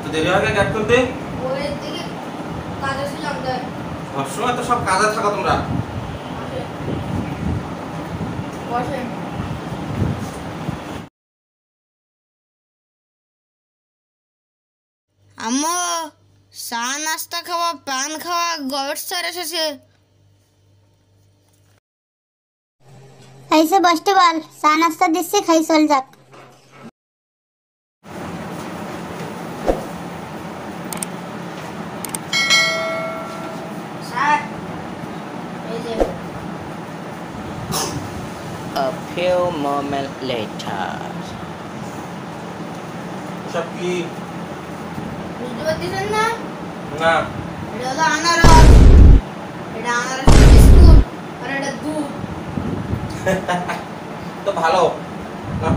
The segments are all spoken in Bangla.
তো দেরি হবে কাট করতে ওই দিকে কাজ ছিলাম তাই সবসময় তো সব কাজে থাকো তোমরা বসে আম্মু চা নাস্তা খাওয়া পান খাওয়া গভট স্যার এসেছে ऐसे बसते बल चा नाश्ता दिसছে খাই চল যাক স্যার এই যে A few moments later. সব কি বুঝতে পারছেন না না এটা হলো আনারস এটা আনারস বিস্কুট আর এটা দুধ তো ভালো না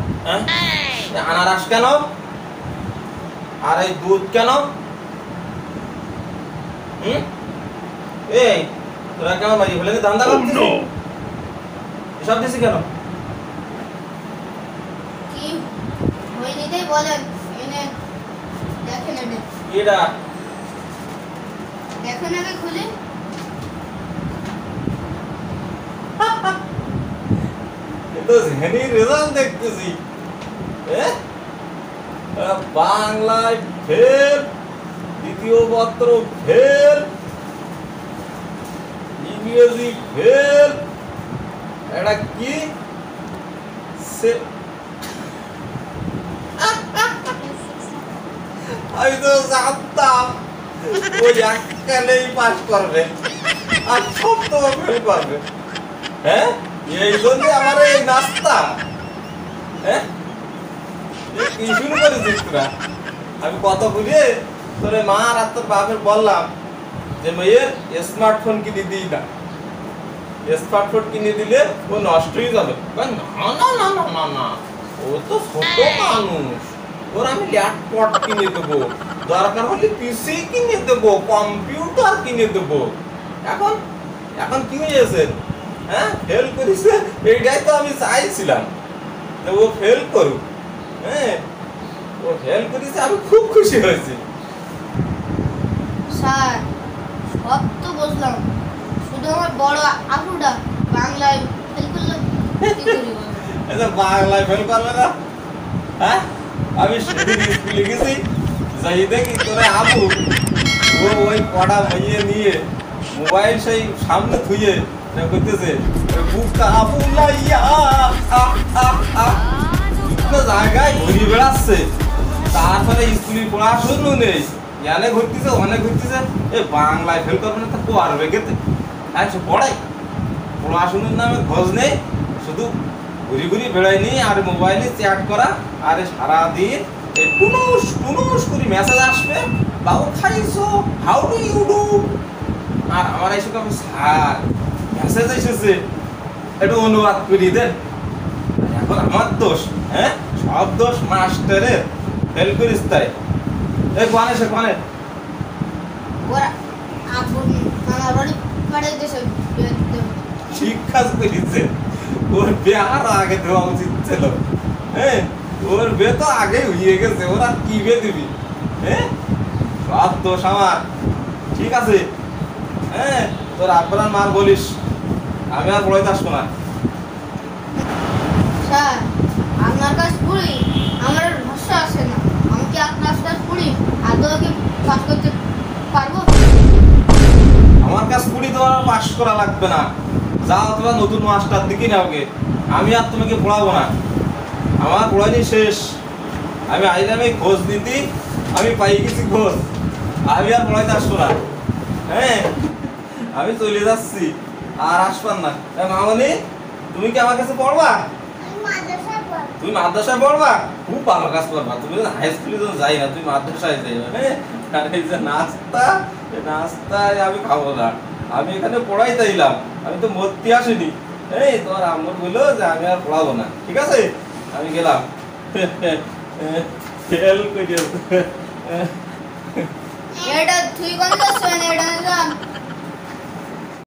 আনারস কেন আর এই দুধ কেন এই তোরা কেমন বাড়ি ফেলে ধান্দা করছিস এসব দিছি কেন কি হয়নি তাই বলেন এনে দেখেন এটা দেখুন আগে খুলে তো জেনি রেজাল্ট দেখতেছি বাংলায় ফেল দ্বিতীয় পত্র ফেল ইংরেজি ফেল এটা কি আমি তো জানতাম ওই এককালেই পাস করবে আর সব তো ফেল করবে হ্যাঁ এই জন্য আমার এই নাস্তা হ্যাঁ কি শুরু করেছিস তোরা আমি কত বুঝে তোর মা আর তোর বাপের বললাম যে মেয়ের স্মার্টফোন কিনে দিই না স্মার্টফোন কিনে দিলে ও নষ্ট হয়ে যাবে না না না না না না ও তো ছোট মানুষ ওর আমি ল্যাপটপ কিনে দেবো দরকার হলে পিসি কিনে দেবো কম্পিউটার কিনে দেবো এখন এখন কি হয়েছে হ্যাঁ ফেল করেছে এইটাই তো আমি চাইছিলাম যে ও ফেল করুক হ্যাঁ ও ফেল করেছে আমি খুব খুশি হয়েছি স্যার সব তো বুঝলাম শুধু আমার বড় আপুটা বাংলায় ফেল করলো কি করি বলো? এটা বাংলায় ফেল করবে না হ্যাঁ আমি সেদিন স্কুলে গেছি যাই দেখি তোরা আপু ও ওই পড়া বইয়ে নিয়ে মোবাইল সেই সামনে থুয়ে করতেছে বুকটা আপু লাইয়া বিভিন্ন জায়গায় ঘুরে বেড়াচ্ছে তারপরে স্কুলে পড়াশুনো নেই এনে ঘুরতেছে অনেক ঘুরতেছে এ বাংলায় ফেল করবে না তো পারবে খেতে আচ্ছা পড়াই পড়াশুনোর নামে খোঁজ নেই শুধু ঘুরি ঘুরি বেড়ায়নি আর মোবাইলে চ্যাট করা আর সারাদিন এই টুনুস টুনুস করে মেসেজ আসবে বাবু খাইছো হাউ ডু ইউ ডু আর আমার এসে কবে স্যার মেসেজ এসেছে একটু অনুবাদ করি দেন এখন আমার দোষ হ্যাঁ সব দোষ মাস্টারের ফেল করিস তাই এই কোয়ানে সে কোয়ানে ওরা আপু আমার বাড়ি পাঠিয়ে দিয়েছে ঠিক কাজ করেছে ওর বিয়ে আরো আগে দেওয়া উচিত ছিল হ্যাঁ ওর বিয়ে তো আগে হয়ে গেছে ওরা কি বিয়ে দিবি হ্যাঁ সব দোষ আমার ঠিক আছে হ্যাঁ তোর আব্বার মার বলিস আমি আর পড়াইতে আসবো না স্যার আপনার কাছ পড়ি আমার ভাষা আসে না আমি কি আপনার কাছ পড়ি আদৌ কি পাস করতে পারবো আমার কাছে পড়ি তোমার পাস করা লাগবে না যাও তোমরা নতুন মাস্টার দিকে নাও গে আমি আর তোমাকে পড়াবো না আমার পড়াইনি শেষ আমি আইলাম এই খোঁজ দিতে আমি পাই গেছি খোঁজ আমি আর পড়াইতে আসবো না হ্যাঁ আমি চলে যাচ্ছি আর আসবার না মামনি তুমি কি আমার কাছে পড়বা তুমি মাদ্রাসায় পড়বা খুব ভালো কাজ করবা তুমি হাই স্কুলে যখন যাই না তুমি মাদ্রাসায় যাইবা হ্যাঁ আর এই যে নাস্তা নাস্তায় আমি খাবো না আমি এখানে পড়াইতে এলাম আমি তো মরতে আসিনি এই তোমার আম্মু বললো যে আমি আর পড়াবো না ঠিক আছে আমি গেলাম ফেল করে এটা তুই কোন ক্লাস এটা